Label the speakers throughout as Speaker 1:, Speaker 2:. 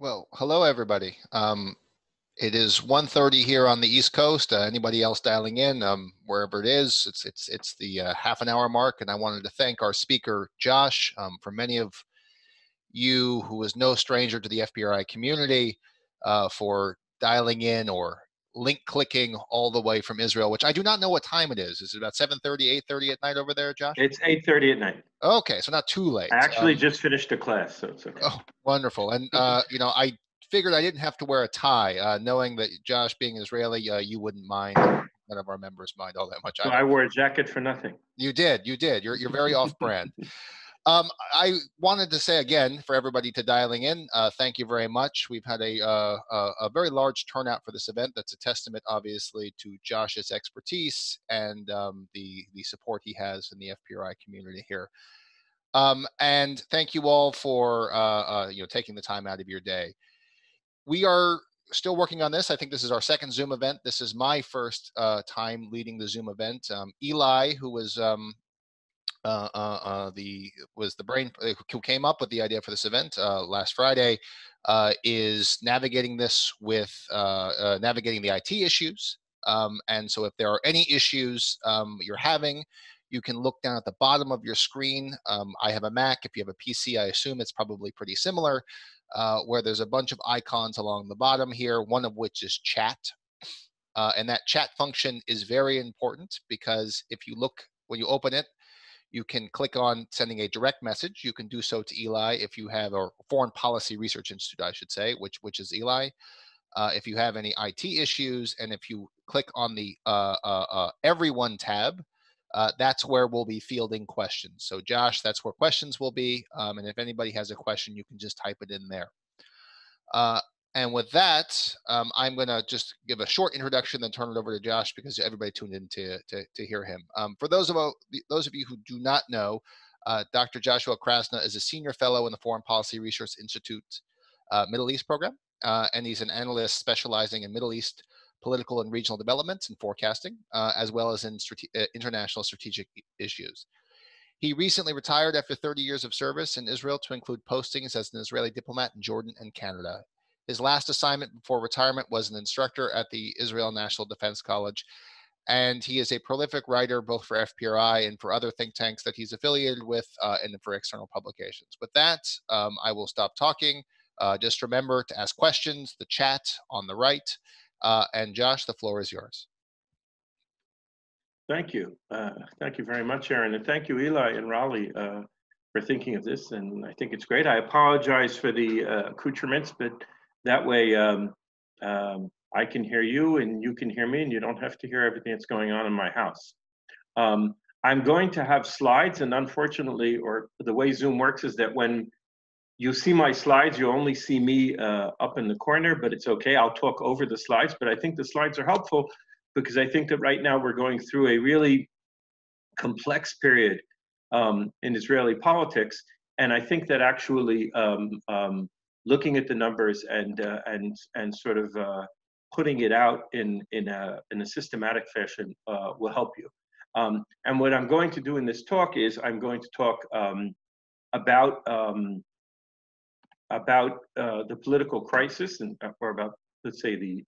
Speaker 1: Well, hello everybody. It is 1:30 here on the East Coast. Anybody else dialing in, wherever it is, it's the half an hour mark, and I wanted to thank our speaker Josh. For many of you who is no stranger to the FPRI community, for dialing in or link clicking all the way from Israel, which I do not know what time it is. Is it about 7:30, 8:30 at night over there, Josh?
Speaker 2: It's 8:30 at night.
Speaker 1: Okay, so not too late.
Speaker 2: I actually just finished a class, so it's okay.
Speaker 1: Oh, wonderful. And, I figured I didn't have to wear a tie, knowing that Josh being Israeli, you wouldn't mind. None of our members mind all that much.
Speaker 2: So I wore a jacket for nothing.
Speaker 1: You did. You're very off-brand. I wanted to say again for everybody to dialing in, thank you very much. We've had a very large turnout for this event. That's a testament, obviously, to Josh's expertise and the support he has in the FPRI community here. And thank you all for taking the time out of your day. We are still working on this. I think this is our second Zoom event. This is my first time leading the Zoom event. Eli, who was the brain who came up with the idea for this event last Friday, is navigating this with navigating the IT issues. And so if there are any issues you're having, you can look down at the bottom of your screen. I have a Mac. If you have a PC, I assume it's probably pretty similar, where there's a bunch of icons along the bottom here, one of which is chat. And that chat function is very important because if you look, when you open it, you can click on sending a direct message. You can do so to Eli if you have, or Foreign Policy Research Institute, I should say, which is Eli. If you have any IT issues, and if you click on the Everyone tab, that's where we'll be fielding questions. So Josh, that's where questions will be. And if anybody has a question, you can just type it in there. And with that, I'm going to just give a short introduction, then turn it over to Josh because everybody tuned in to hear him. For those of you who do not know, Dr. Joshua Krasna is a senior fellow in the Foreign Policy Research Institute Middle East program, and he's an analyst specializing in Middle East political and regional developments and forecasting, as well as in international strategic issues. He recently retired after 30 years of service in Israel to include postings as an Israeli diplomat in Jordan and Canada. His last assignment before retirement was an instructor at the Israel National Defense College, and he is a prolific writer both for FPRI and for other think tanks that he's affiliated with, and for external publications. With that, I will stop talking. Just remember to ask questions, the chat on the right. And Josh, the floor is yours.
Speaker 2: Thank you. Thank you very much, Aaron. And thank you, Eli and Raleigh, for thinking of this. And I think it's great. I apologize for the accoutrements, but that way I can hear you and you can hear me, and you don't have to hear everything that's going on in my house. I'm going to have slides, and unfortunately, or the way Zoom works is that when you see my slides, you only see me up in the corner, but it's okay. I'll talk over the slides, but I think the slides are helpful because I think that right now we're going through a really complex period in Israeli politics. And I think that actually looking at the numbers and sort of putting it out in a systematic fashion will help you. And what I'm going to do in this talk is I'm going to talk about the political crisis, or about, let's say, the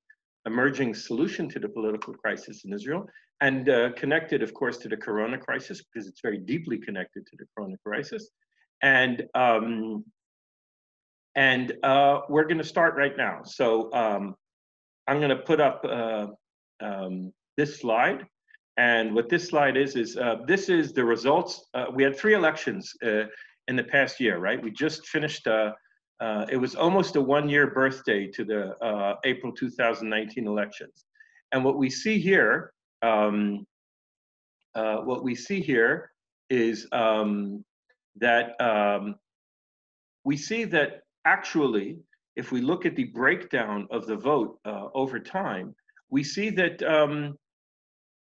Speaker 2: emerging solution to the political crisis in Israel, and connected, of course, to the Corona crisis, because it's very deeply connected to the Corona crisis. And we're going to start right now. So I'm going to put up this slide. And what this slide is this is the results. We had 3 elections in the past year, right? We just finished, it was almost a 1-year birthday to the April 2019 elections. And what we see here, is that we see that actually, if we look at the breakdown of the vote over time, we see that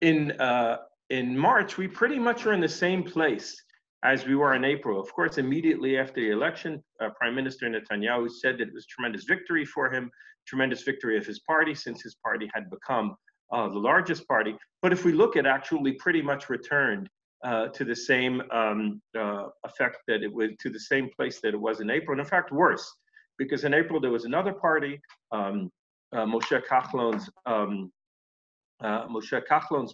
Speaker 2: in March, we pretty much are in the same place as we were in April. Of course, immediately after the election, Prime Minister Netanyahu said that it was a tremendous victory for him, tremendous victory of his party, since his party had become the largest party. But if we look at actually pretty much returned to the same effect that it was, to the same place that it was in April, and in fact worse. because in April there was another party, Moshe Kahlon's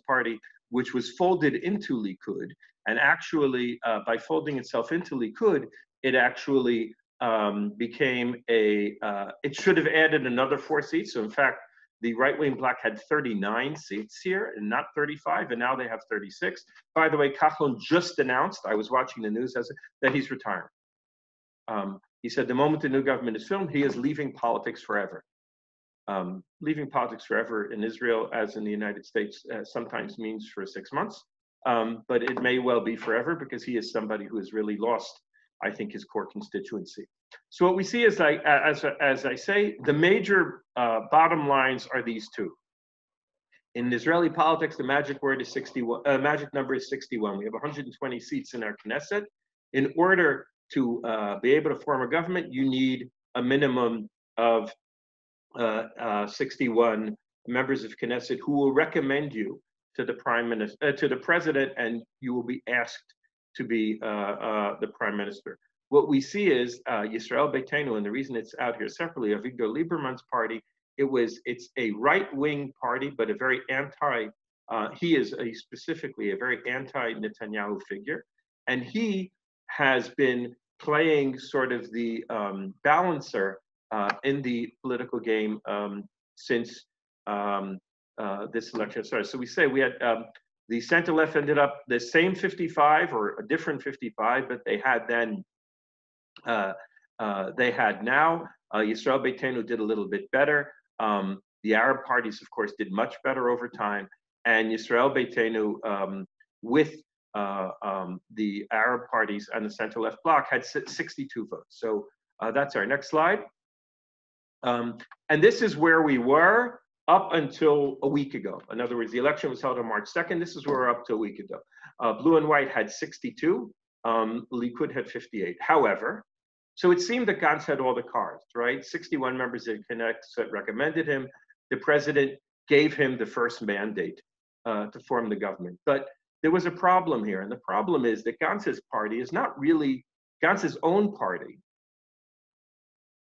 Speaker 2: party, which was folded into Likud, and actually by folding itself into Likud, it actually became it should have added another 4 seats. So in fact, the right-wing bloc had 39 seats here and not 35, and now they have 36. By the way, Kahlon just announced, I was watching the news, that he's retiring. He said the moment the new government is formed, he is leaving politics forever. Leaving politics forever in Israel, as in the United States, sometimes means for 6 months, but it may well be forever, because he is somebody who has really lost, I think, his core constituency. So what we see is, as I say, the major bottom lines are these two. In Israeli politics, the magic word is 61. Magic number is 61. We have 120 seats in our Knesset. In order to be able to form a government, you need a minimum of 61 members of Knesset who will recommend you to the prime minister, to the president, and you will be asked to be the prime minister. What we see is Yisrael Beitenu, and the reason it's out here separately, Avigdor Lieberman's party. It's a right-wing party, but a very he is specifically a very anti-Netanyahu figure, and he has been playing sort of the balancer in the political game since this election started. So we say we had the center left ended up the same 55 or a different 55, but they had then now. Yisrael Beitenu did a little bit better. The Arab parties, of course, did much better over time, and Yisrael Beitenu with the Arab parties and the center left bloc had 62 votes. So that's our next slide. And this is where we were up until a week ago. In other words, the election was held on March 2nd. This is where we're up to a week ago. Blue and white had 62. Likud had 58. However, so it seemed that Gantz had all the cards, right? 61 members of Knesset recommended him. The president gave him the first mandate to form the government. But there was a problem here. And the problem is that Gantz's party is not really, Gantz's own party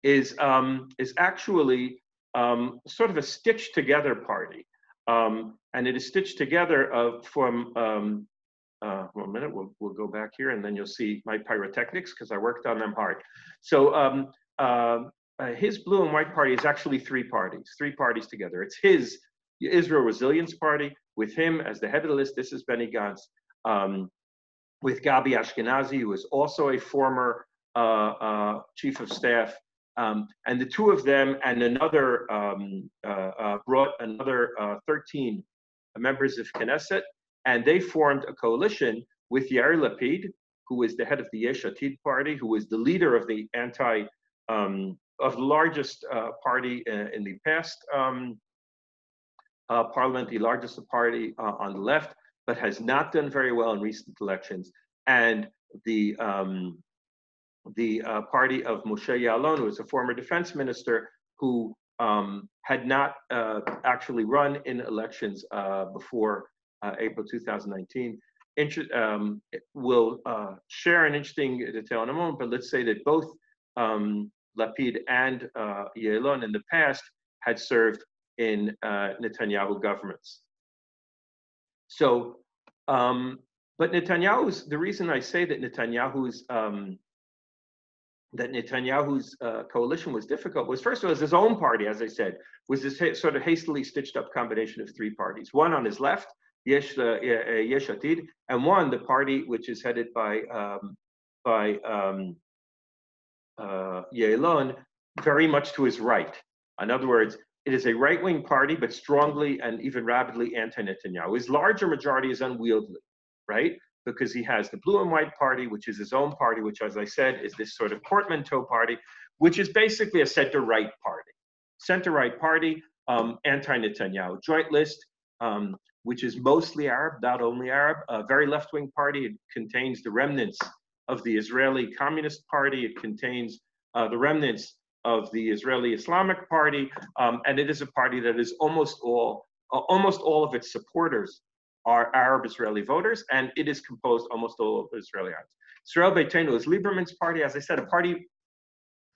Speaker 2: is actually sort of a stitched together party. And it is stitched together from, 1 minute, we'll go back here and then you'll see my pyrotechnics because I worked on them hard. So his blue and white party is actually three parties together. It's his Israel Resilience Party with him as the head of the list. This is Benny Gantz, with Gabi Ashkenazi, who is also a former chief of staff. And the two of them and another brought another 13 members of Knesset, and they formed a coalition with Yair Lapid, who is the head of the Yesh Atid party, who is the leader of the of the largest party in the past parliament, the largest party on the left, but has not done very well in recent elections, and the party of Moshe Ya'alon, who is a former defense minister, who had not actually run in elections before April 2019. We'll share an interesting detail in a moment, but let's say that both Lapid and Ya'alon in the past had served in Netanyahu governments. So, but Netanyahu's, the reason I say that Netanyahu's coalition was difficult was, first of all, his own party, as I said, was this sort of hastily stitched up combination of three parties. One on his left, Yesh Atid, and one, the party which is headed by Ya'alon, very much to his right. In other words, it is a right-wing party, but strongly and even rapidly anti-Netanyahu. His larger majority is unwieldy, right? Because he has the blue and white party, which is his own party, which, as I said, is this sort of portmanteau party, which is basically a center-right party. Center-right party, anti-Netanyahu. Joint list, which is mostly Arab, not only Arab, a very left-wing party. It contains the remnants of the Israeli Communist Party. It contains the remnants of the Israeli Islamic Party, and it is a party that is almost all of its supporters are Arab Israeli voters, and it is composed almost all of Israelis. Yisrael Beitenu is Lieberman's party, as I said, a party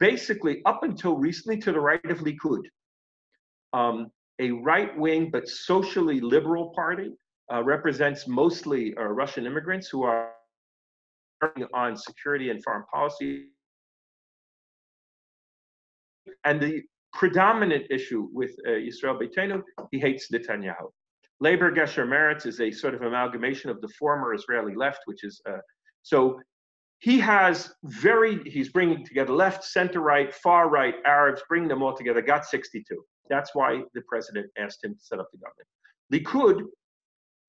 Speaker 2: basically, up until recently, to the right of Likud, a right-wing but socially liberal party, represents mostly Russian immigrants who are working on security and foreign policy. And the predominant issue with Yisrael Beitenu, he hates Netanyahu. Labor Gesher Meretz is a sort of amalgamation of the former Israeli left, which is, so he's bringing together left, center right, far right, Arabs, bringing them all together, got 62. That's why the president asked him to set up the government. Likud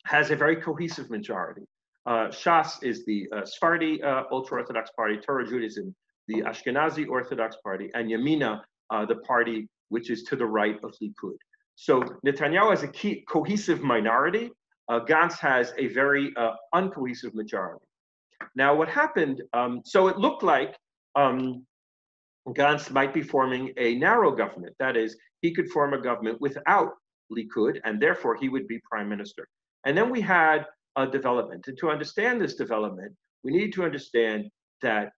Speaker 2: has a very cohesive majority. Shas is the Sephardi ultra-Orthodox party, Torah Judaism, the Ashkenazi Orthodox party, and Yamina, the party which is to the right of Likud. So Netanyahu has a cohesive minority. Gantz has a very uncohesive majority. Now, what happened, so it looked like Gantz might be forming a narrow government. That is, he could form a government without Likud, and therefore he would be prime minister. And then we had a development. And to understand this development, we need to understand that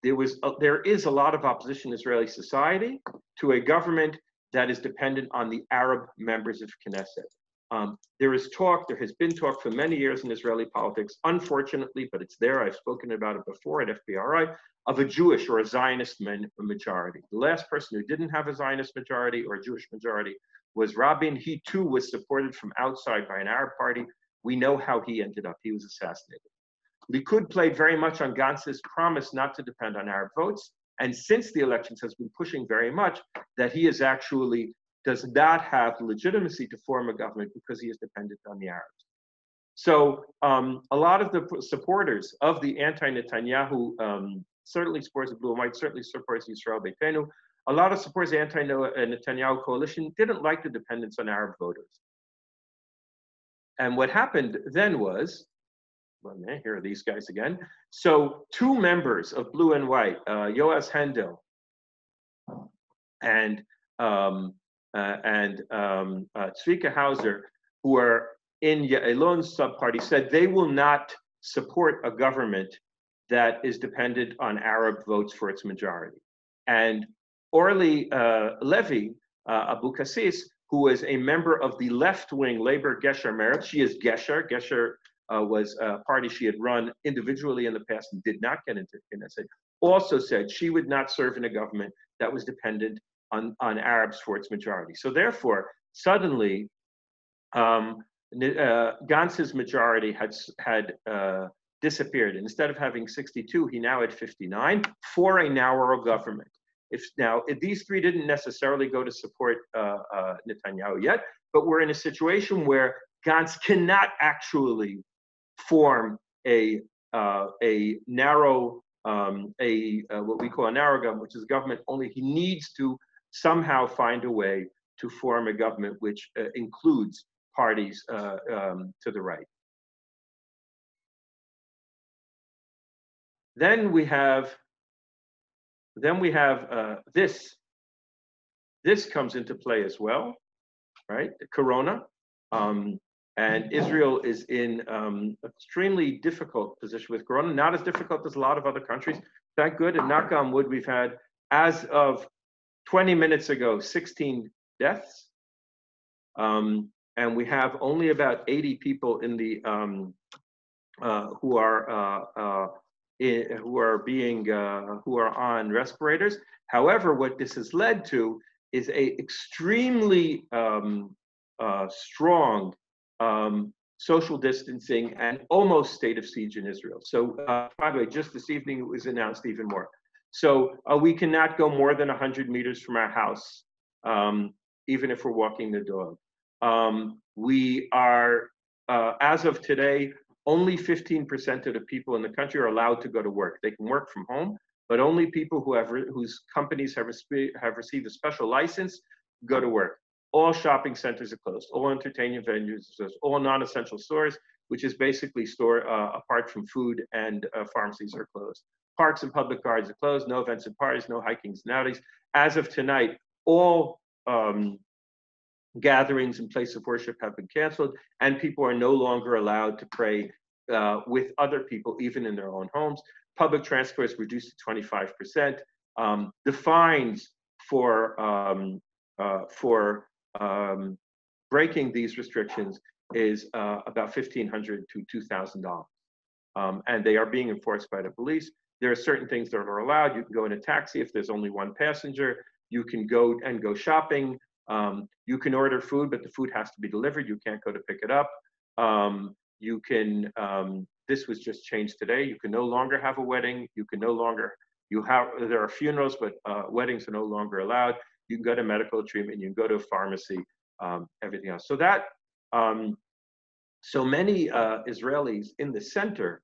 Speaker 2: there is a lot of opposition in Israeli society to a government that is dependent on the Arab members of Knesset. There has been talk for many years in Israeli politics, unfortunately, but it's there, I've spoken about it before at FPRI, of a Jewish or a Zionist majority. The last person who didn't have a Zionist majority or a Jewish majority was Rabin. He too was supported from outside by an Arab party. We know how he ended up. He was assassinated. Likud played very much on Gantz's promise not to depend on Arab votes, and since the elections has been pushing very much that he is actually does not have legitimacy to form a government because he is dependent on the Arabs. So a lot of the supporters of the anti-Netanyahu, certainly supporters of Blue and White, certainly supporters of Yisrael Beitenu, a lot of supporters of the anti-Netanyahu coalition didn't like the dependence on Arab voters. And what happened then was, well, here are these guys again. So two members of Blue and White, Yoaz Hendel and Tzvika Hauser, who are in Ya'alon's sub-party, said they will not support a government that is dependent on Arab votes for its majority. And Orly Levy Abukasis, who was a member of the left-wing Labor Gesher Meretz, she is Gesher. Gesher was a party she had run individually in the past and did not get into Knesset, also said she would not serve in a government that was dependent on Arabs for its majority. So therefore, suddenly, Gantz's majority had disappeared. And instead of having 62, he now had 59 for a narrow government. If these three didn't necessarily go to support Netanyahu yet, but we're in a situation where Gantz cannot actually form a narrow, what we call a narrow government, which is a government only he needs to somehow find a way to form a government which includes parties to the right. Then we have this. This comes into play as well, right? Corona. And Israel is in extremely difficult position with Corona, not as difficult as a lot of other countries. Thank good, and knock on wood, we've had, as of 20 minutes ago, 16 deaths. And we have only about 80 people in the who are on respirators. However, what this has led to is a extremely strong social distancing and almost state of siege in Israel. So, by the way, just this evening it was announced even more. So we cannot go more than 100 meters from our house, even if we're walking the dog. We are, as of today, only 15% of the people in the country are allowed to go to work. They can work from home, but only people whose companies have received a special license go to work. All shopping centers are closed. All entertainment venues are closed. All non-essential stores, which is basically apart from food and pharmacies, are closed. Parks and public gardens are closed. No events and parties, no hikings and outings. As of tonight, all gatherings and places of worship have been canceled, and people are no longer allowed to pray with other people, even in their own homes. Public transport is reduced to 25%. The fines for breaking these restrictions is about $1,500 to $2,000. And they are being enforced by the police. There are certain things that are allowed. You can go in a taxi if there's only one passenger. You can go shopping. You can order food, but the food has to be delivered. You can't go to pick it up. You can, this was just changed today. You can no longer have a wedding. You can no longer, there are funerals, but weddings are no longer allowed. You can go to medical treatment. You can go to a pharmacy, everything else. So that, so many Israelis in the center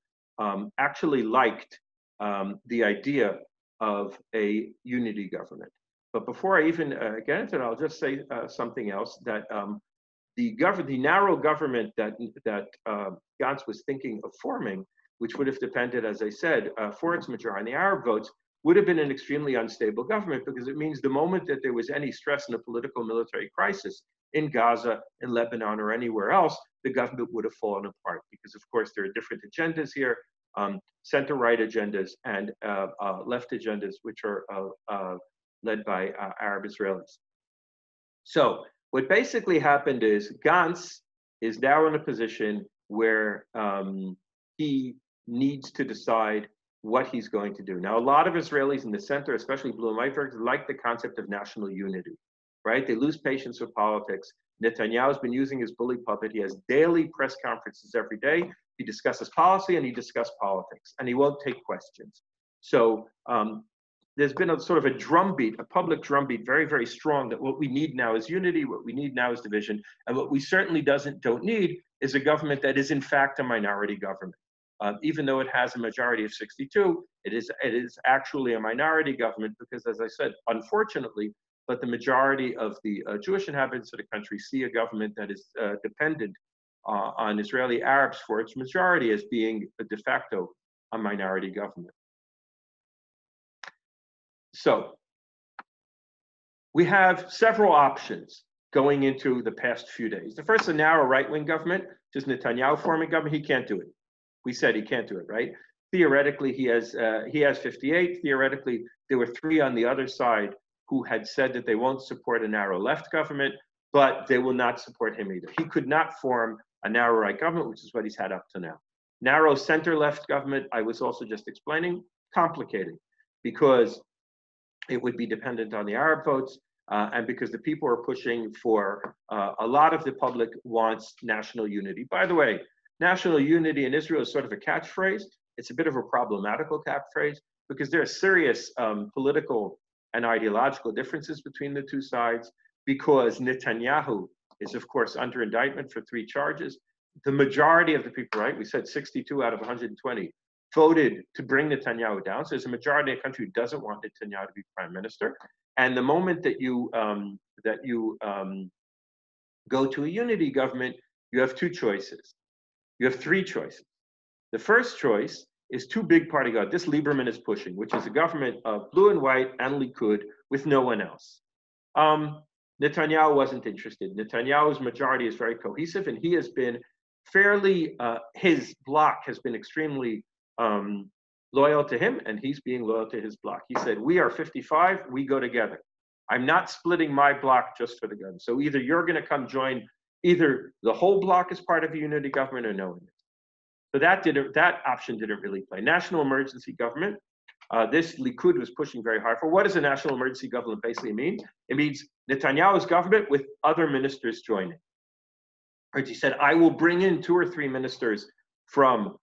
Speaker 2: actually liked the idea of a unity government. But before I even get into it, I'll just say something else, that the narrow government that Gantz was thinking of forming, which would have depended, as I said, for its majority on the Arab votes, would have been an extremely unstable government, because it means the moment that there was any stress in a political military crisis in Gaza, in Lebanon, or anywhere else, the government would have fallen apart, because of course there are different agendas here, center-right agendas and left agendas, which are led by Arab Israelis. So what basically happened is Gantz is now in a position where he needs to decide what he's going to do. Now, a lot of Israelis in the center, especially blue and white voters, like the concept of national unity, right? They lose patience with politics. Netanyahu's been using his bully puppet. He has daily press conferences every day. He discusses policy and he discusses politics, and he won't take questions. So there's been a sort of a drumbeat, a public drumbeat, very, very strong, that what we need now is unity, what we need now is division, and what we certainly don't need is a government that is in fact a minority government. Even though it has a majority of 62, it is actually a minority government, because, as I said, unfortunately, but the majority of the Jewish inhabitants of the country see a government that is dependent on Israeli Arabs for its majority as being de facto a minority government. So we have several options going into the past few days. The first, a narrow right-wing government, just Netanyahu forming government. He can't do it. We said he can't do it, right? Theoretically, he has 58. Theoretically, there were 3 on the other side who had said that they won't support a narrow left government, but they will not support him either. He could not form a narrow right government, which is what he's had up to now. Narrow center left government, I was also just explaining, complicated, because it would be dependent on the Arab votes, and because the people are pushing for, a lot of the public wants national unity. By the way, national unity in Israel is sort of a catchphrase. It's a bit of a problematical catchphrase, because there are serious political and ideological differences between the two sides, because Netanyahu is, of course, under indictment for 3 charges. The majority of the people, right, we said 62 out of 120, voted to bring Netanyahu down. So there's a majority of the country who doesn't want Netanyahu to be prime minister. And the moment that you go to a unity government, you have 2 choices. You have 3 choices. The first choice is 2 big party government. This Lieberman is pushing, which is a government of blue and white and Likud with no one else. Netanyahu wasn't interested. Netanyahu's majority is very cohesive, and he has been fairly, his bloc has been extremely loyal to him, and he's being loyal to his bloc. He said, we are 55, we go together. I'm not splitting my bloc just for the gun. So either you're going to come join, either the whole bloc is part of a unity government or no one is. So that option didn't really play. National emergency government, this Likud was pushing very hard for. What does a national emergency government basically mean? It means Netanyahu's government with other ministers joining. Right, he said, I will bring in 2 or 3 ministers from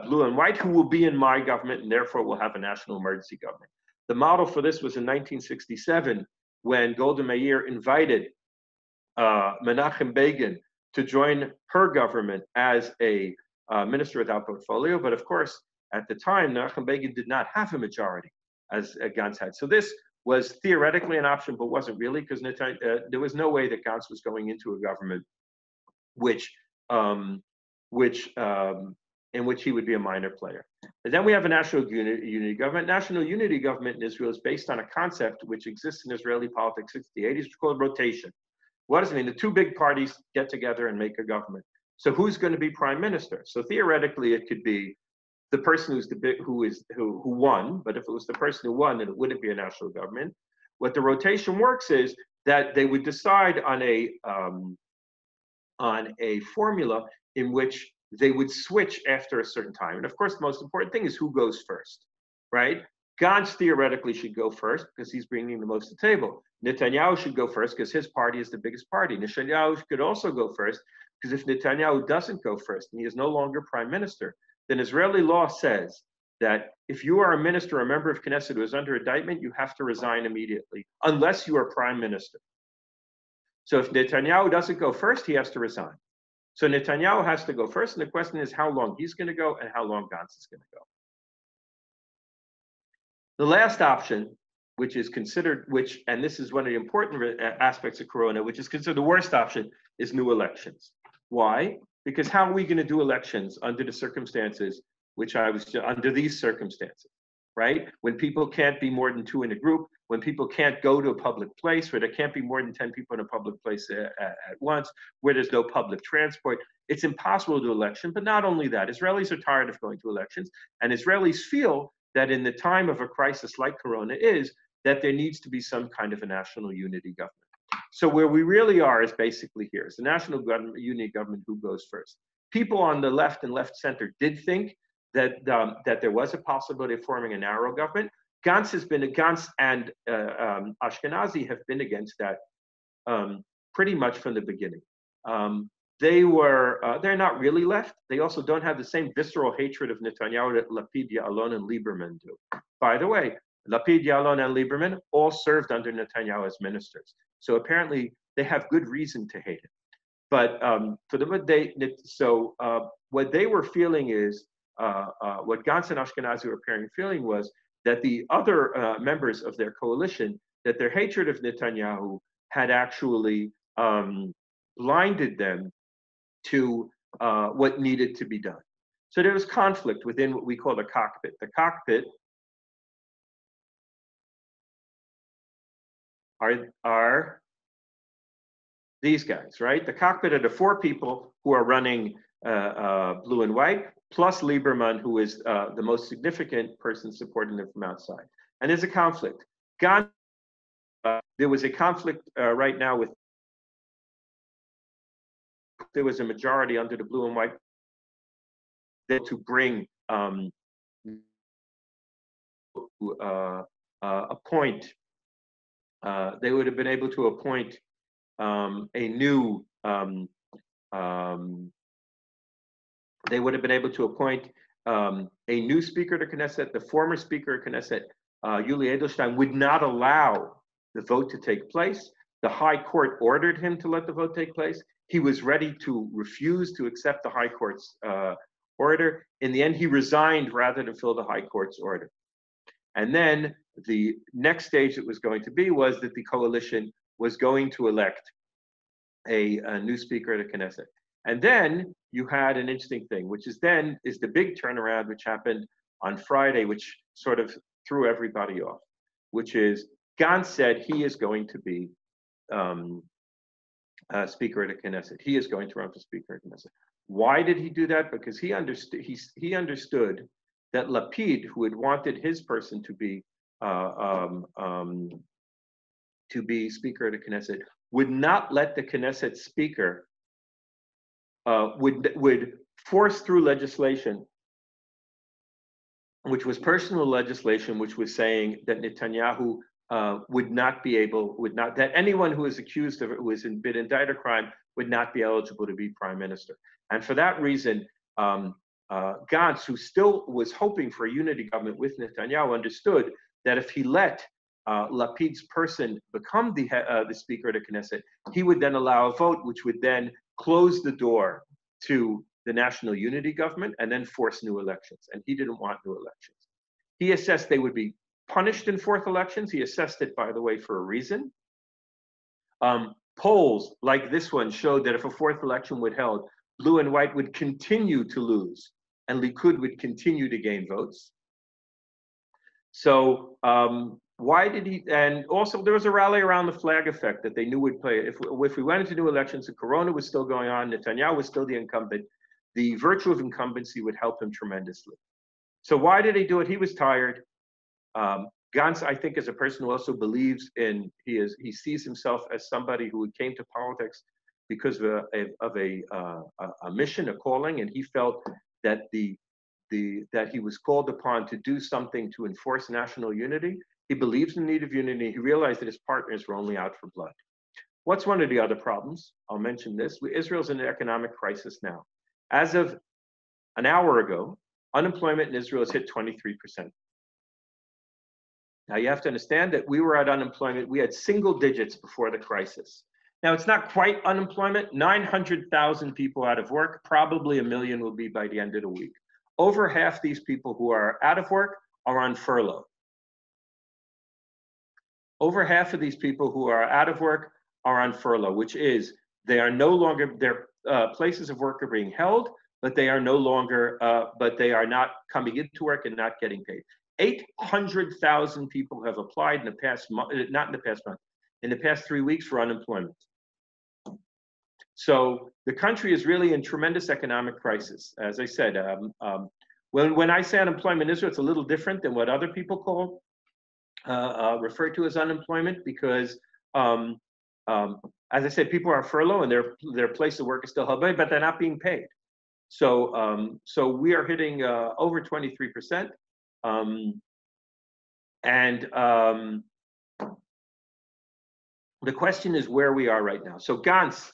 Speaker 2: blue and white who will be in my government, and therefore we'll have a national emergency government. The model for this was in 1967, when Golda Meir invited Menachem Begin to join her government as a minister without portfolio. But of course, at the time, Menachem Begin did not have a majority, as Gantz had. So this was theoretically an option, but wasn't really, because there was no way that Gantz was going into a government in which he would be a minor player. And then we have a national unity government. National unity government in Israel is based on a concept which exists in Israeli politics since the 80s, which is called rotation. What does it mean? The 2 big parties get together and make a government. So who's going to be prime minister? So theoretically, it could be the person who won, but if it was the person who won, then it wouldn't be a national government. What the rotation works is that they would decide on a formula in which they would switch after a certain time. And of course, the most important thing is who goes first, right? Gantz theoretically should go first because he's bringing the most to the table. Netanyahu should go first because his party is the biggest party. Netanyahu could also go first because if Netanyahu doesn't go first and he is no longer prime minister, then Israeli law says that if you are a minister or a member of Knesset who is under indictment, you have to resign immediately, unless you are prime minister. So if Netanyahu doesn't go first, he has to resign. So Netanyahu has to go first, and the question is how long he's going to go and how long Gantz is going to go. The last option, which is considered, and this is one of the important aspects of Corona, which is considered the worst option, is new elections. Why? Because how are we going to do elections under the circumstances under these circumstances, right? When people can't be more than 2 in a group, when people can't go to a public place, where there can't be more than 10 people in a public place at once, where there's no public transport, it's impossible to do election. But not only that, Israelis are tired of going to elections, and Israelis feel that in the time of a crisis like Corona that there needs to be some kind of a national unity government. So where we really are is basically here. It's the national unity government who goes first. People on the left and left center did think that there was a possibility of forming a narrow government. Gantz and Ashkenazi have been against that pretty much from the beginning. They're not really left. They also don't have the same visceral hatred of Netanyahu that Lapid, Ya'alon, and Lieberman do. By the way, Lapid, Ya'alon, and Lieberman all served under Netanyahu as ministers. So apparently they have good reason to hate him. But what they were feeling is, what Gantz and Ashkenazi were feeling was that the other members of their coalition, that their hatred of Netanyahu had actually blinded them to what needed to be done. So there was conflict within what we call the cockpit. The cockpit are these guys, right? The cockpit are the 4 people who are running blue and white, plus Lieberman, who is the most significant person supporting them from outside. And there's a conflict. There was a conflict right now with, there was a majority under the blue and white to bring appoint. They would have been able to appoint they would have been able to appoint a new speaker to Knesset. The former speaker of Knesset, Yuli Edelstein, would not allow the vote to take place. The High Court ordered him to let the vote take place. He was ready to refuse to accept the High Court's order. In the end, he resigned rather than fill the High Court's order. And then the next stage that was going to be was that the coalition was going to elect a new speaker to Knesset. And then you had an interesting thing, which is the big turnaround, which happened on Friday, which sort of threw everybody off, which is Gantz said he is going to be speaker of the Knesset. He is going to run for speaker of the Knesset. Why did he do that? Because he understood that Lapid, who had wanted his person to be speaker of the Knesset, would not let the Knesset speaker would force through legislation, which was personal legislation, which was saying that Netanyahu that anyone who is accused of it, who has been indicted of crime, would not be eligible to be prime minister. And for that reason, Gantz, who still was hoping for a unity government with Netanyahu, understood that if he let Lapid's person become the speaker of the Knesset, he would then allow a vote, which would then close the door to the national unity government and then force new elections. And he didn't want new elections. He assessed they would be punished in 4th elections. He assessed it, by the way, for a reason. Polls like this one showed that if a 4th election were held, blue and white would continue to lose and Likud would continue to gain votes. So why did he, and also there was a rally around the flag effect that they knew would play. If we went into new elections and Corona was still going on, Netanyahu was still the incumbent, the virtue of incumbency would help him tremendously. So why did he do it? He was tired. Gantz, I think, is a person who also believes in, he sees himself as somebody who came to politics because of a mission, a calling, and he felt that that he was called upon to do something to enforce national unity. He believes in the need of unity. He realized that his partners were only out for blood. What's one of the other problems? I'll mention this. Israel's in an economic crisis now. As of an hour ago, unemployment in Israel has hit 23%. Now you have to understand that we were at unemployment, we had single digits before the crisis. Now it's not quite unemployment, 900,000 people out of work, probably 1 million will be by the end of the week. Over half these people who are out of work are on furlough. Over half of these people who are out of work are on furlough, which is they are no longer, their places of work are being held, but they are no longer, but they are not coming into work and not getting paid. 800,000 people have applied in the past month, not in the past month, in the past 3 weeks for unemployment. So the country is really in tremendous economic crisis. As I said, when I say unemployment in Israel, it's a little different than what other people call, refer to as unemployment, because as I said, people are furloughed and their place of work is still held, but they're not being paid. So so we are hitting over 23%. The question is where we are right now. So Gantz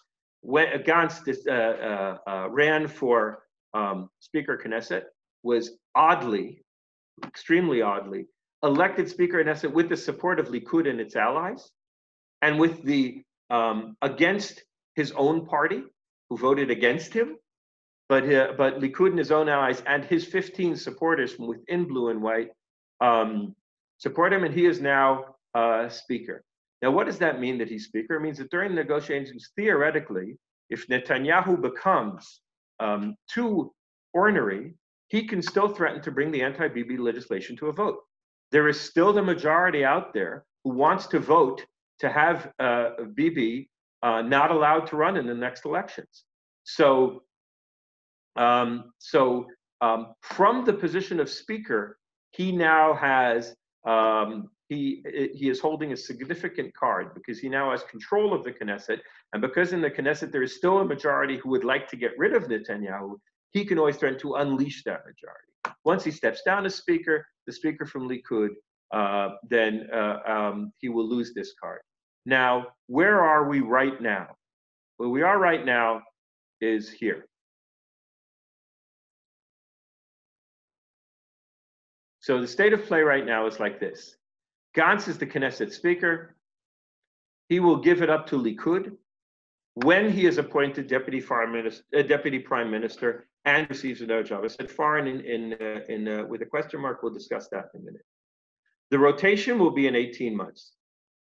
Speaker 2: ran for Speaker Knesset, was oddly, extremely oddly, elected Speaker Knesset with the support of Likud and its allies, and with the against his own party, who voted against him. But Likud and his own allies and his 15 supporters from within blue and white support him, and he is now speaker. Now, what does that mean that he's speaker? It means that during the negotiations, theoretically, if Netanyahu becomes too ornery, he can still threaten to bring the anti-Bibi legislation to a vote. There is still the majority out there who wants to vote to have Bibi not allowed to run in the next elections. So from the position of speaker, he now has he is holding a significant card because he now has control of the Knesset, and because in the Knesset there is still a majority who would like to get rid of Netanyahu, he can always threaten to unleash that majority. Once he steps down as speaker, the speaker from Likud, then he will lose this card. Now, where are we right now? Where we are right now is here. So the state of play right now is like this. Gantz is the Knesset speaker. He will give it up to Likud when he is appointed deputy prime minister and receives another job. I said foreign with a question mark. We'll discuss that in a minute. The rotation will be in 18 months.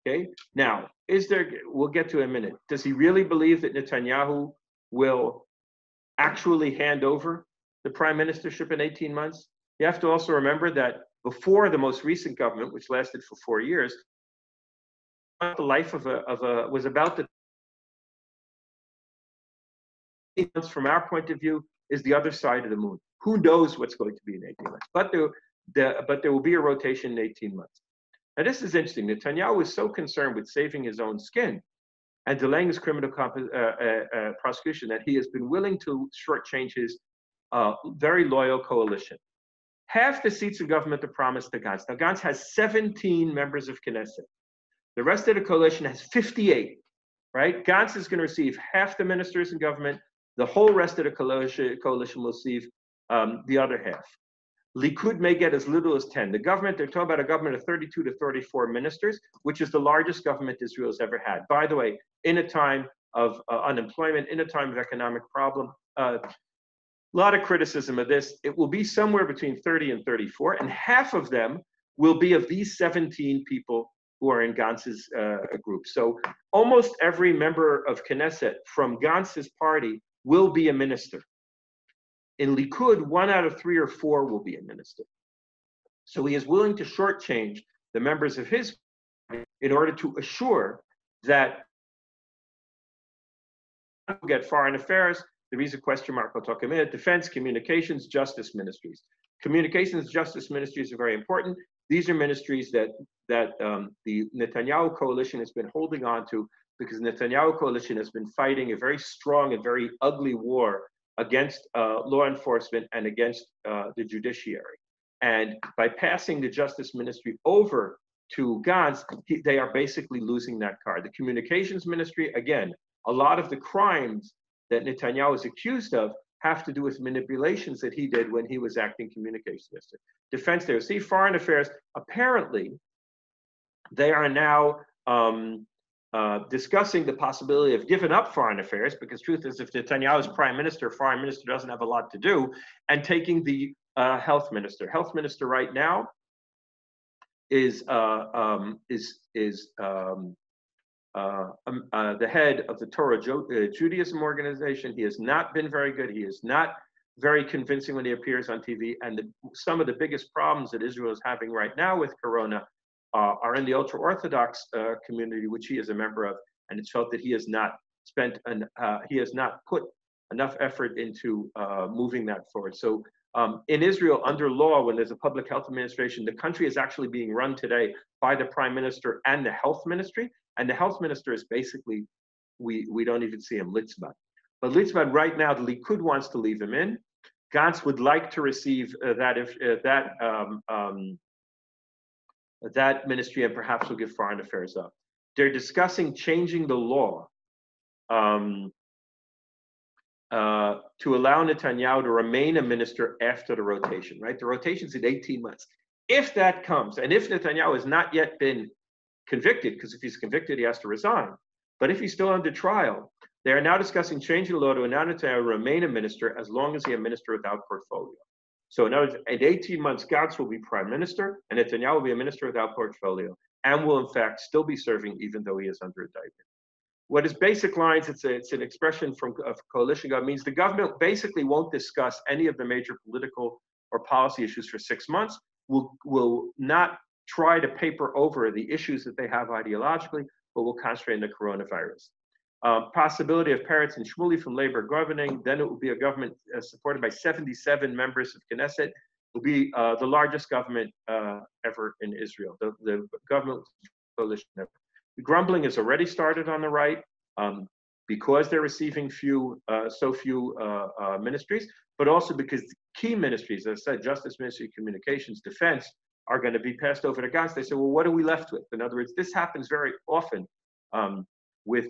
Speaker 2: Okay. Now, we'll get to it in a minute. Does he really believe that Netanyahu will actually hand over the prime ministership in 18 months? You have to also remember that before the most recent government, which lasted for 4 years, the life was about the 18 months from our point of view is the other side of the moon. Who knows what's going to be in 18 months? But there will be a rotation in 18 months. Now this is interesting. Netanyahu is so concerned with saving his own skin and delaying his criminal prosecution that he has been willing to shortchange his very loyal coalition. Half the seats in government are promised to Gantz. Now, Gantz has 17 members of Knesset. The rest of the coalition has 58, right? Gantz is going to receive half the ministers in government. The whole rest of the coalition will receive the other half. Likud may get as little as 10. The government, they're talking about a government of 32 to 34 ministers, which is the largest government Israel has ever had. By the way, in a time of unemployment, in a time of economic problem, a lot of criticism of this. It will be somewhere between 30 and 34, and half of them will be of these 17 people who are in Gantz's group. So almost every member of Knesset from Gantz's party will be a minister. In Likud, 1 out of 3 or 4 will be a minister. So he is willing to shortchange the members of his party in order to assure that we'll get foreign affairs. There is a question mark, I'll talk in a minute, defense, communications, justice ministries. Communications Justice ministries are very important. These are ministries that the Netanyahu coalition has been holding on to, because the Netanyahu coalition has been fighting a very strong and very ugly war against law enforcement and against the judiciary. And by passing the Justice Ministry over to Gantz, they are basically losing that card. The Communications Ministry, again, a lot of the crimes that Netanyahu is accused of have to do with manipulations that he did when he was acting communications minister. Defense there. See, foreign affairs, apparently, they are now discussing the possibility of giving up foreign affairs, because truth is, if Netanyahu is prime minister, foreign minister doesn't have a lot to do, and taking the health minister. Health minister right now is the head of the Torah Judaism organization. He has not been very good. He is not very convincing when he appears on TV. And some of the biggest problems that Israel is having right now with Corona are in the ultra-Orthodox community, which he is a member of. And it's felt that he has not put enough effort into moving that forward. So in Israel, under law, when there's a public health administration, the country is actually being run today by the prime minister and the health ministry. And the health minister is basically, we don't even see him, Litzman. But Litzman right now, the Likud wants to leave him in. Gantz would like to receive that ministry, and perhaps will give foreign affairs up. They're discussing changing the law to allow Netanyahu to remain a minister after the rotation, right? The rotation's in 18 months. If that comes, and if Netanyahu has not yet been convicted, because if he's convicted, he has to resign. But if he's still under trial, they are now discussing changing the law to allow Netanyahu to remain a minister as long as he is a minister without portfolio. So in other words, in 18 months, Gantz will be prime minister, and Netanyahu will be a minister without portfolio, and will in fact still be serving even though he is under indictment. What is basic lines, it's an expression from coalition government, means the government basically won't discuss any of the major political or policy issues for 6 months, will not try to paper over the issues that they have ideologically, but will concentrate on the coronavirus. Possibility of Peretz and Shmuley from Labor governing, then it will be a government supported by 77 members of Knesset. It will be the largest government ever in Israel, the government coalition ever. The grumbling has already started on the right because they're receiving so few ministries, but also because the key ministries, as I said, Justice Ministry, Communications, Defense, are going to be passed over to Gantz. They say, well, what are we left with? In other words, this happens very often with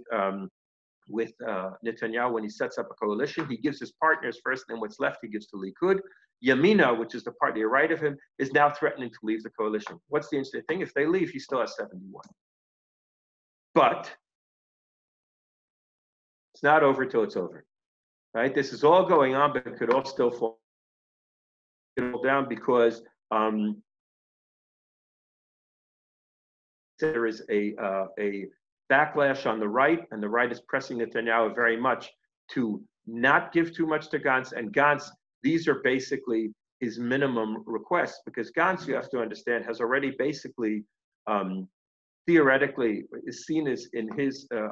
Speaker 2: Netanyahu when he sets up a coalition. He gives his partners first, and then what's left he gives to Likud. Yamina, which is the party right of him, is now threatening to leave the coalition. What's the interesting thing? If they leave, he still has 71. But it's not over till it's over, right? This is all going on, but it could all still fall down because there is a backlash on the right, and the right is pressing Netanyahu very much to not give too much to Gantz. And Gantz, these are basically his minimum requests, because Gantz, you have to understand, has already basically theoretically is seen as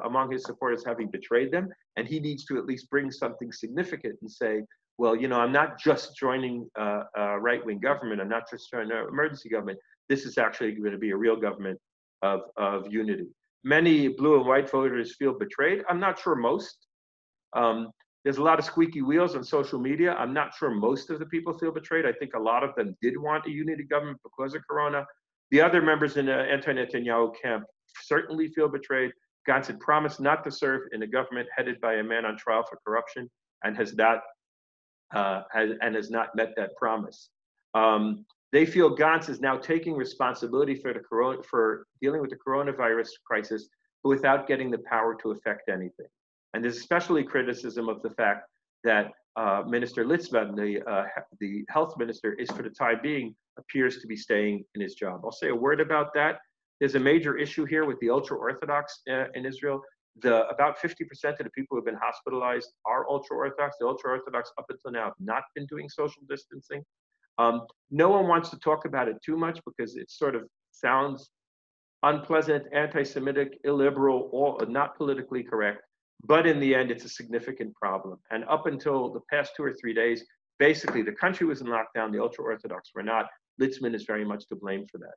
Speaker 2: among his supporters having betrayed them, and he needs to at least bring something significant and say, well, you know, I'm not just joining a right-wing government, I'm not just joining an emergency government. This is actually going to be a real government of unity. Many blue and white voters feel betrayed. I'm not sure most. There's a lot of squeaky wheels on social media. I'm not sure most of the people feel betrayed. I think a lot of them did want a unity government because of Corona. The other members in the anti-Netanyahu camp certainly feel betrayed. Gantz had promised not to serve in a government headed by a man on trial for corruption, and has not met that promise. They feel Gantz is now taking responsibility for dealing with the coronavirus crisis, but without getting the power to affect anything. And there's especially criticism of the fact that Minister Litzman, the health minister, is for the time being appears to be staying in his job. I'll say a word about that. There's a major issue here with the ultra-Orthodox in Israel. About 50% of the people who have been hospitalized are ultra-Orthodox. The ultra-Orthodox up until now have not been doing social distancing. No one wants to talk about it too much because it sort of sounds unpleasant, anti-Semitic, illiberal, or not politically correct. But in the end, it's a significant problem. And up until the past 2 or 3 days, basically the country was in lockdown, the ultra-Orthodox were not. Litzman is very much to blame for that.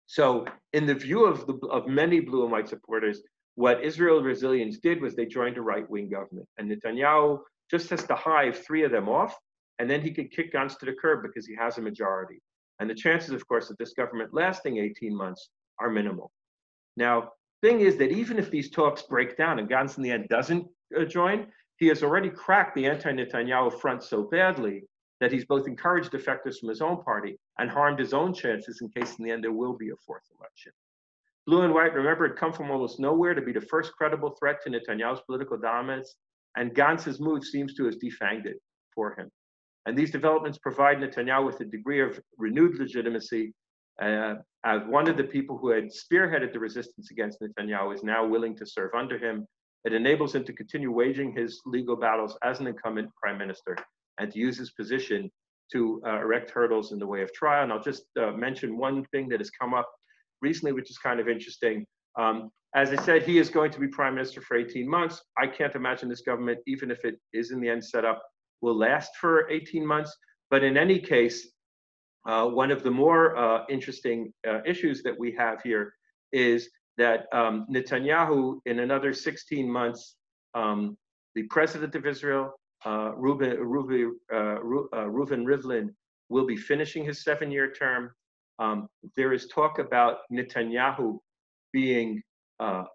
Speaker 2: So in the view of many blue and white supporters, what Israel Resilience did was they joined a right-wing government. And Netanyahu just has to hive 3 of them off, and then he could kick Gantz to the curb because he has a majority. And the chances, of course, of this government lasting 18 months are minimal. Now, thing is that even if these talks break down and Gantz in the end doesn't join, he has already cracked the anti-Netanyahu front so badly that he's both encouraged defectors from his own party and harmed his own chances in case in the end there will be a 4th election. Blue and white, remember, had come from almost nowhere to be the first credible threat to Netanyahu's political dominance, and Gantz's move seems to have defanged it for him. And these developments provide Netanyahu with a degree of renewed legitimacy, as one of the people who had spearheaded the resistance against Netanyahu is now willing to serve under him. It enables him to continue waging his legal battles as an incumbent prime minister and to use his position to erect hurdles in the way of trial. And I'll just mention one thing that has come up recently, which is kind of interesting. As I said, he is going to be prime minister for 18 months. I can't imagine this government, even if it is in the end set up, will last for 18 months. But in any case, one of the more interesting issues that we have here is that Netanyahu, in another 16 months, the president of Israel, Reuven Rivlin, will be finishing his 7-year term. There is talk about Netanyahu being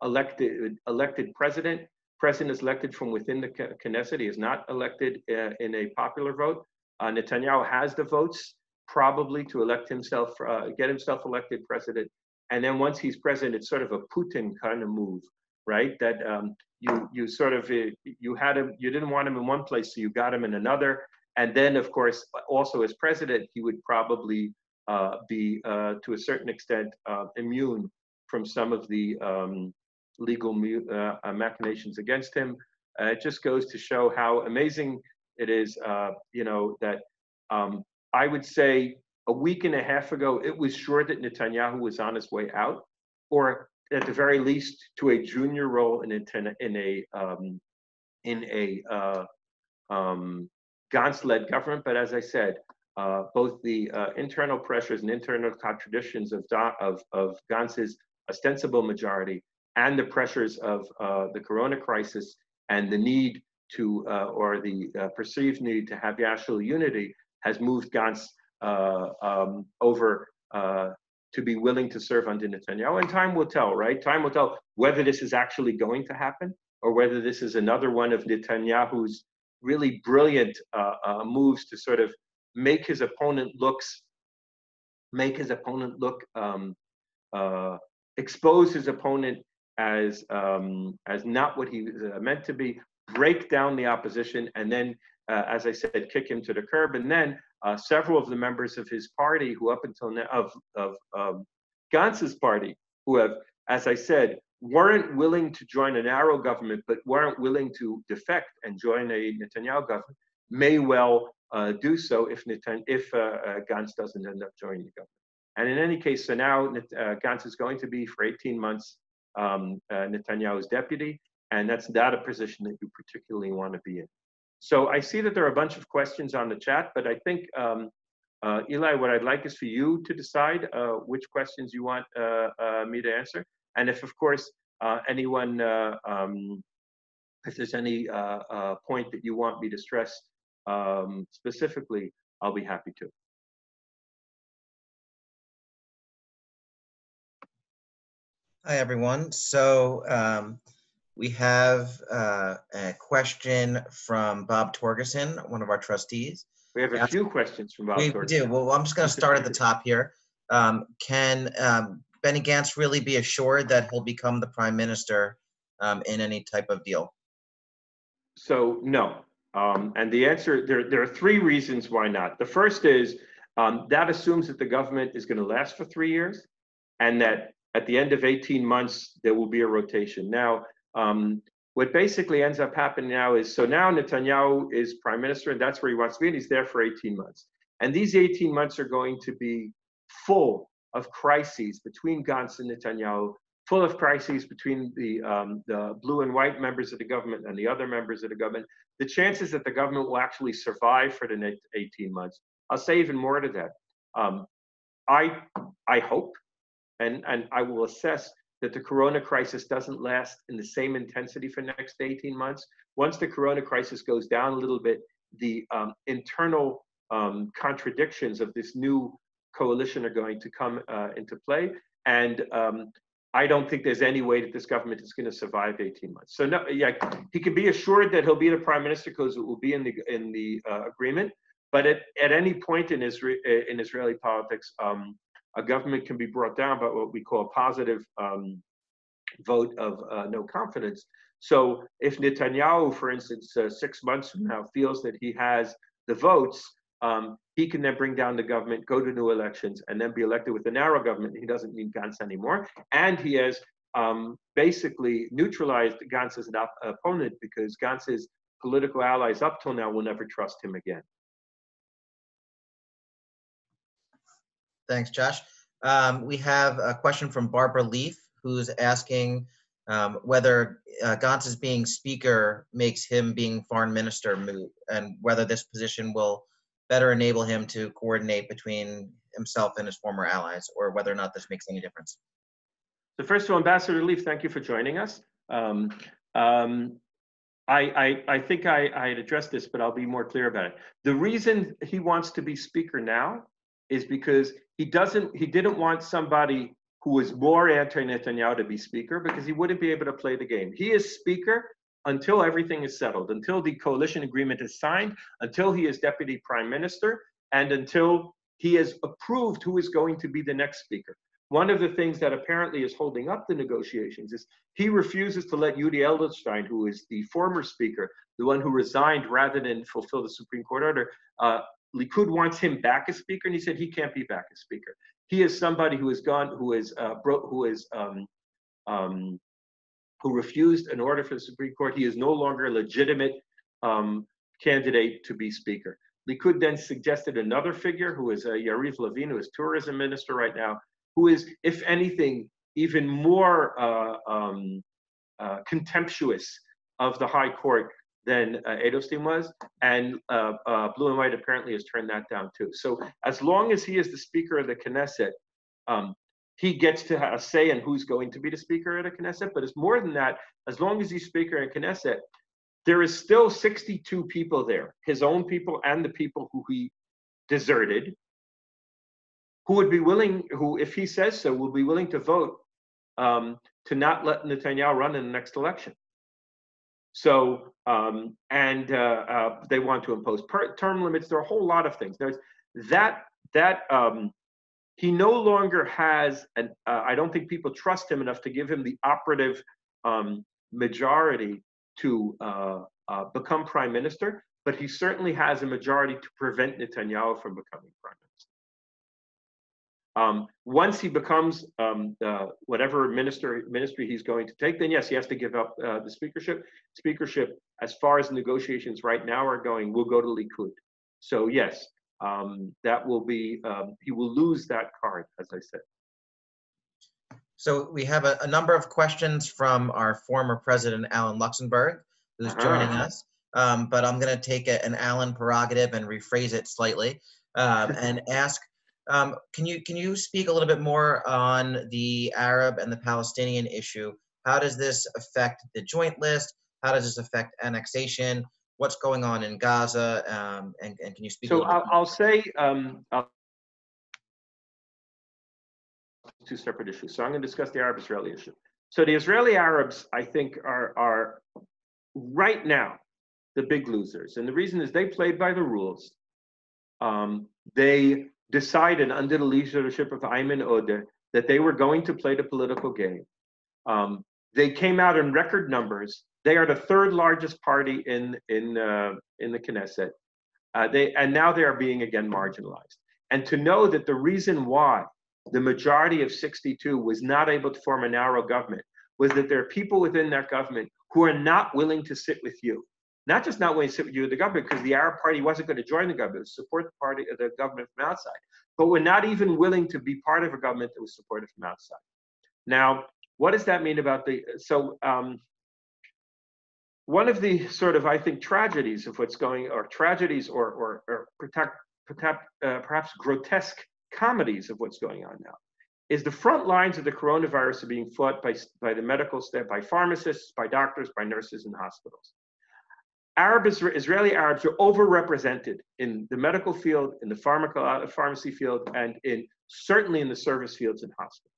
Speaker 2: elected president. President is elected from within the Knesset. He is not elected in a popular vote. Netanyahu has the votes probably to elect himself, get himself elected president. And then once he's president, it's sort of a Putin kind of move, right? That you sort of, you had him, you didn't want him in one place, so you got him in another. And then, of course, also as president, he would probably be, to a certain extent, immune from some of the legal machinations against him. It just goes to show how amazing it is, you know, that I would say a week and a half ago, it was sure that Netanyahu was on his way out, or at the very least to a junior role in a Gantz-led government. But as I said, both the internal pressures and internal contradictions of Gantz's ostensible majority and the pressures of the corona crisis and the need to, or the perceived need to have national unity has moved Gantz over to be willing to serve under Netanyahu. And time will tell, right? Time will tell whether this is actually going to happen or whether this is another one of Netanyahu's really brilliant moves to sort of make his opponent expose his opponent as not what he was meant to be, break down the opposition, and then, as I said, kick him to the curb. And then several of the members of his party, who up until now, of Gantz's party, who have, as I said, weren't willing to join a narrow government, but weren't willing to defect and join a Netanyahu government, may well do so if Gantz doesn't end up joining the government. And in any case, so now Gantz is going to be for 18 months Netanyahu's deputy, and that's not a position that you particularly want to be in. So I see that there are a bunch of questions on the chat, but I think, Eli, what I'd like is for you to decide which questions you want me to answer. And if, of course, anyone, if there's any point that you want me to stress specifically, I'll be happy to.
Speaker 3: Hi, everyone. So we have a question from Bob Torgerson, one of our trustees.
Speaker 2: We have a few questions from Bob Torgerson.
Speaker 3: We do. Well, I'm just going to start at the top here. Can Benny Gantz really be assured that he'll become the prime minister in any type of deal?
Speaker 2: So no. And the answer, there are 3 reasons why not. The first is that assumes that the government is going to last for 3 years and that at the end of 18 months, there will be a rotation. Now, what basically ends up happening now is, so now Netanyahu is prime minister, and that's where he wants to be, and he's there for 18 months. And these 18 months are going to be full of crises between Gantz and Netanyahu, full of crises between the blue and white members of the government and the other members of the government. The chances that the government will actually survive for the next 18 months, I'll say even more to that. I hope, and I will assess that the corona crisis doesn't last in the same intensity for the next 18 months. Once the corona crisis goes down a little bit, the internal contradictions of this new coalition are going to come into play. And I don't think there's any way that this government is going to survive 18 months. So no, yeah, he can be assured that he'll be the prime minister because it will be in the agreement. But at any point in Israeli politics, a government can be brought down by what we call a positive vote of no confidence. So if Netanyahu, for instance, 6 months from now feels that he has the votes, he can then bring down the government, go to new elections, and then be elected with a narrow government. He doesn't need Gantz anymore. And he has basically neutralized Gantz as an opponent because Gantz's political allies up till now will never trust him again.
Speaker 3: Thanks, Josh. We have a question from Barbara Leaf, who's asking whether Gantz being speaker makes him being foreign minister moot, and whether this position will better enable him to coordinate between himself and his former allies, or whether or not this makes any difference.
Speaker 2: So first of all, Ambassador Leaf, thank you for joining us. I think I had addressed this, but I'll be more clear about it. The reason he wants to be speaker now is because he didn't want somebody who was more anti-Netanyahu to be speaker, because he wouldn't be able to play the game. He is speaker until everything is settled, until the coalition agreement is signed, until he is deputy prime minister, and until he has approved who is going to be the next speaker. One of the things that apparently is holding up the negotiations is he refuses to let Yudi Edelstein, who is the former speaker, the one who resigned rather than fulfill the Supreme Court order. Likud wants him back as speaker, and he said he can't be back as speaker. He is somebody who refused an order for the Supreme Court. He is no longer a legitimate candidate to be speaker. Likud then suggested another figure, who is Yariv Levin, who is tourism minister right now, who is, if anything, even more contemptuous of the High Court than Edelstein was, and Blue and White apparently has turned that down too. So as long as he is the Speaker of the Knesset, he gets to have a say in who's going to be the Speaker of the Knesset, but it's more than that. As long as he's Speaker of the Knesset, there is still 62 people there, his own people and the people who he deserted, who would be willing, who, if he says so, will be willing to vote to not let Netanyahu run in the next election. So, they want to impose term limits. There are a whole lot of things. There's he no longer has, I don't think people trust him enough to give him the operative majority to become prime minister, but he certainly has a majority to prevent Netanyahu from becoming prime minister. Once he becomes whatever ministry he's going to take, then yes, he has to give up the speakership. Speakership, as far as negotiations right now are going, will go to Likud. So yes, that will be, he will lose that card, as I said.
Speaker 3: So we have a number of questions from our former president, Alan Luxembourg, who's joining us. But I'm going to take an Alan prerogative and rephrase it slightly and ask, can you speak a little bit more on the Arab and the Palestinian issue? How does this affect the joint list? How does this affect annexation? What's going on in Gaza? And can you speak?
Speaker 2: So I'll say two separate issues. So I'm going to discuss the Arab-Israeli issue. So the Israeli Arabs, I think, are right now the big losers, and the reason is they played by the rules. They decided under the leadership of Ayman Odeh that they were going to play the political game. They came out in record numbers. They are the third largest party in the Knesset. And now they are being again marginalized. And to know that the reason why the majority of 62 was not able to form a narrow government was that there are people within that government who are not willing to sit with you. Not just not willing to sit with you in the government, because the Arab Party wasn't going to join the government, support the party, the government from outside, but were not even willing to be part of a government that was supported from outside. Now, what does that mean about the, one of the sort of, I think, tragedies of what's going, or tragedies or perhaps grotesque comedies of what's going on now, is the front lines of the coronavirus are being fought by the medical staff, by pharmacists, by doctors, by nurses in hospitals. Israeli Arabs are overrepresented in the medical field, in the pharmacy field, and certainly in the service fields in hospitals.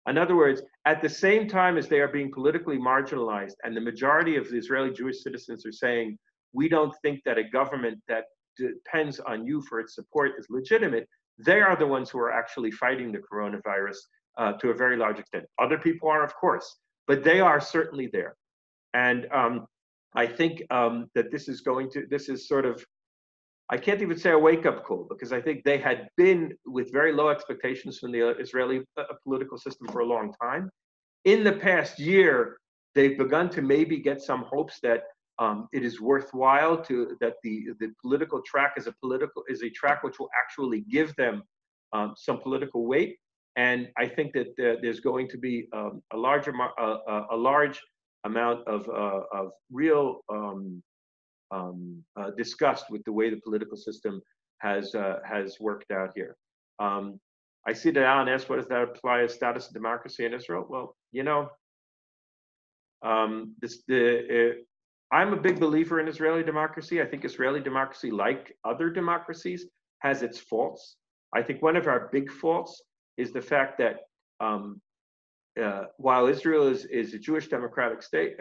Speaker 2: In other words, at the same time as they are being politically marginalized, and the majority of the Israeli Jewish citizens are saying, we don't think that a government that depends on you for its support is legitimate, they are the ones who are actually fighting the coronavirus to a very large extent. Other people are, of course, but they are certainly there. And I think that this is sort of, I can't even say a wake-up call, because I think they had been with very low expectations from the Israeli political system for a long time. In the past year, they've begun to maybe get some hopes that it is worthwhile that the political track is a track which will actually give them some political weight. And I think that there's going to be a large amount of real disgust with the way the political system has worked out here. I see that Alan asked, what does that apply as status of democracy in Israel? Well, you know, I'm a big believer in Israeli democracy. I think Israeli democracy, like other democracies, has its faults. I think one of our big faults is the fact that while Israel is a Jewish democratic state,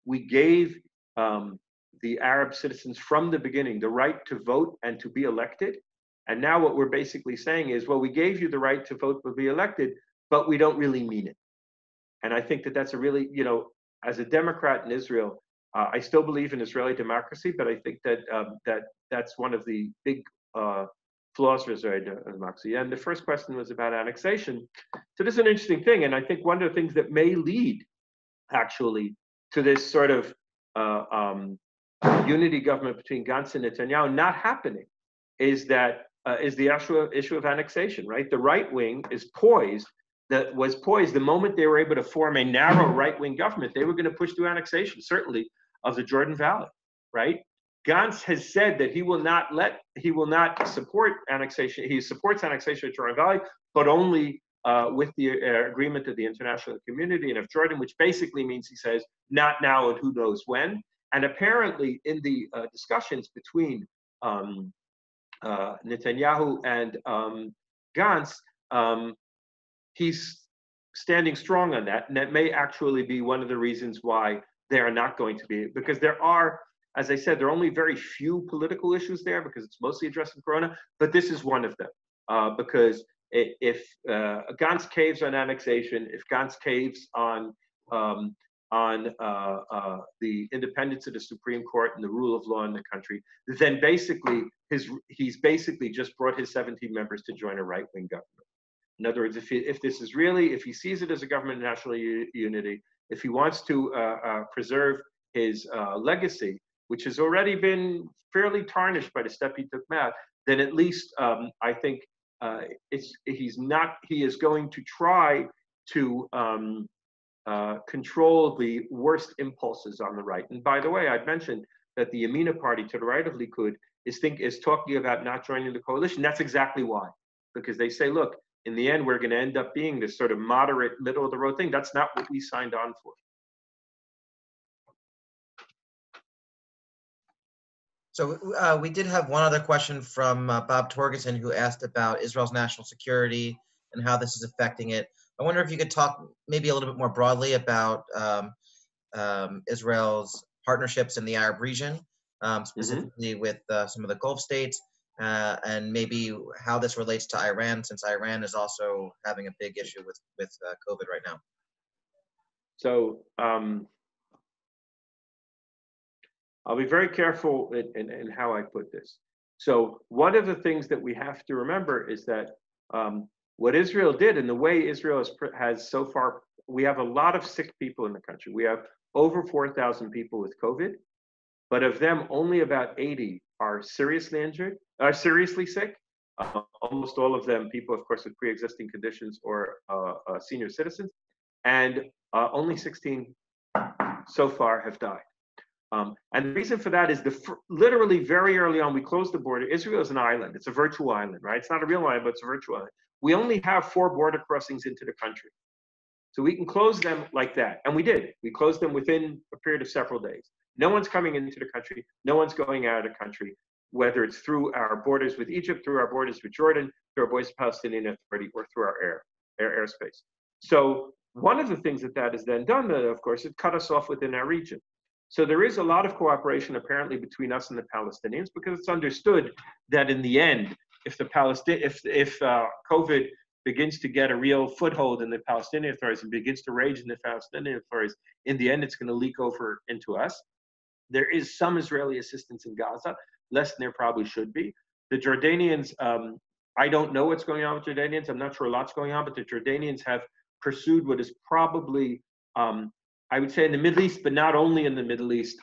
Speaker 2: we gave the Arab citizens from the beginning the right to vote and to be elected. And now what we're basically saying is, well, we gave you the right to vote to be elected, but we don't really mean it. And I think that that's a really, you know, as a Democrat in Israel, I still believe in Israeli democracy, but I think that that's one of the big flaws of Israeli democracy. And the first question was about annexation. So this is an interesting thing. And I think one of the things that may lead actually to this sort of unity government between Gantz and Netanyahu not happening is the issue of annexation, right? The right wing was poised the moment they were able to form a narrow right-wing government, they were going to push through annexation, certainly of the Jordan Valley, right? Gantz has said that he will not support annexation. He supports annexation of Jordan Valley, but only with the agreement of the international community and of Jordan, which basically means, he says, not now and who knows when. And apparently in the discussions between Netanyahu and Gantz, he's standing strong on that. And that may actually be one of the reasons why they are not going to be, because there are, as I said, there are only very few political issues there because it's mostly addressing Corona, but this is one of them. Because if Gantz caves on annexation, if Gantz caves on the independence of the Supreme Court and the rule of law in the country, then basically he's basically just brought his 17 members to join a right-wing government. In other words, if he sees it as a government of national unity, if he wants to preserve his legacy, which has already been fairly tarnished by the step he took now, then at least I think he is going to try to control the worst impulses on the right. And by the way, I'd mentioned that the Yamina party to the right of Likud is talking about not joining the coalition. That's exactly why, because they say, look, in the end, we're going to end up being this sort of moderate, middle of the road thing. That's not what we signed on for.
Speaker 3: So we did have one other question from Bob Torgerson, who asked about Israel's national security and how this is affecting it. I wonder if you could talk maybe a little bit more broadly about Israel's partnerships in the Arab region, specifically with some of the Gulf states, and maybe how this relates to Iran, since Iran is also having a big issue with COVID right now.
Speaker 2: So I'll be very careful in how I put this. So one of the things that we have to remember is that what Israel did, and the way Israel has so far, we have a lot of sick people in the country. We have over 4,000 people with COVID, but of them, only about 80 are seriously injured, are seriously sick. Almost all of them, people, of course, with pre-existing conditions or senior citizens. and only 16 so far have died. And the reason for that is literally very early on, we closed the border. Israel is an island. It's a virtual island, right? It's not a real island, but it's a virtual island. We only have 4 border crossings into the country. So we can close them like that. And we did. We closed them within a period of several days. No one's coming into the country. No one's going out of the country, whether it's through our borders with Egypt, through our borders with Jordan, through our borders with the Palestinian Authority, or through our airspace. So one of the things that has then done, of course, it cut us off within our region. So there is a lot of cooperation apparently between us and the Palestinians, because it's understood that in the end, if COVID begins to get a real foothold in the Palestinian authorities and begins to rage in the Palestinian authorities, in the end, it's going to leak over into us. There is some Israeli assistance in Gaza, less than there probably should be. The Jordanians, I don't know what's going on with Jordanians. I'm not sure a lot's going on, but the Jordanians have pursued what is probably, I would say in the Middle East, but not only in the Middle East,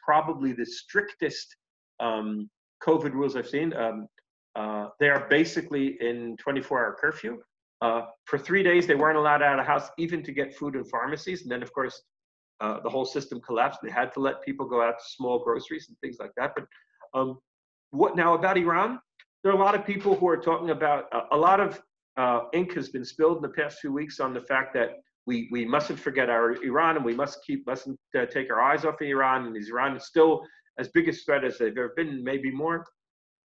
Speaker 2: probably the strictest COVID rules I've seen. They are basically in 24-hour curfew. For 3 days, they weren't allowed out of the house, even to get food in pharmacies. And then, of course, the whole system collapsed. They had to let people go out to small groceries and things like that. But what now about Iran? There are a lot of people who are talking about, a lot of ink has been spilled in the past few weeks on the fact that we mustn't forget our Iran, and we mustn't take our eyes off of Iran. And Iran is still as big a threat as they've ever been, maybe more.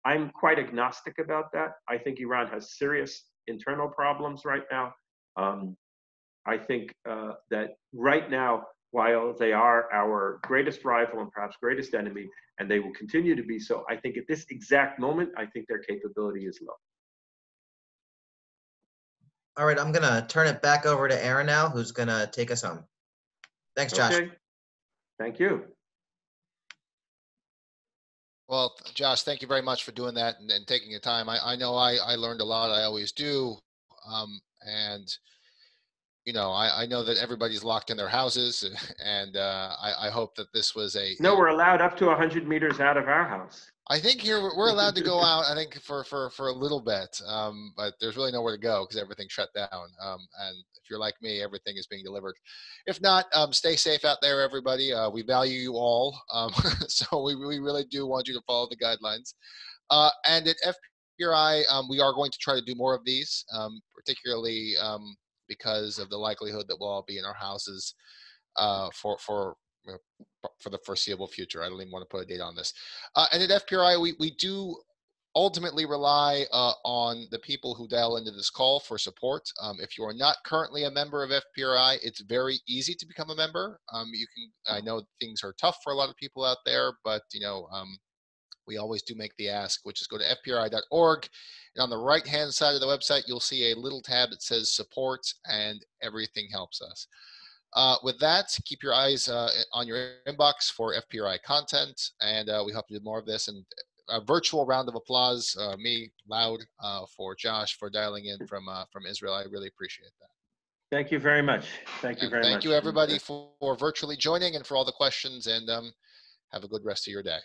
Speaker 2: I'm quite agnostic about that. I think Iran has serious internal problems right now. I think that right now, while they are our greatest rival and perhaps greatest enemy, and they will continue to be so, I think at this exact moment, I think their capability is low.
Speaker 3: All right, I'm going to turn it back over to Aaron now, who's going to take us home. Thanks, Josh.
Speaker 2: Okay. Thank you.
Speaker 1: Well, Josh, thank you very much for doing that and taking the time. I know I learned a lot. I always do. And, you know, I know that everybody's locked in their houses, and I hope that this was a...
Speaker 2: No, we're allowed up to 100 meters out of our house.
Speaker 1: I think here we're allowed to go out, I think, for a little bit, but there's really nowhere to go because everything's shut down. And if you're like me, everything is being delivered. If not, stay safe out there, everybody. We value you all, so we really do want you to follow the guidelines. And at FPRI, we are going to try to do more of these, particularly because of the likelihood that we'll all be in our houses for the foreseeable future. I don't even want to put a date on this. And at FPRI, we do ultimately rely on the people who dial into this call for support. If you are not currently a member of FPRI, it's very easy to become a member. I know things are tough for a lot of people out there, but you know, we always do make the ask, which is go to fpri.org. And on the right-hand side of the website, you'll see a little tab that says support, and everything helps us. With that, keep your eyes on your inbox for FPRI content, and we hope to do more of this. And a virtual round of applause, me, loud, for Josh for dialing in from Israel. I really appreciate that.
Speaker 2: Thank you very much. Thank you very much.
Speaker 1: Thank you, everybody, for virtually joining and for all the questions, and have a good rest of your day.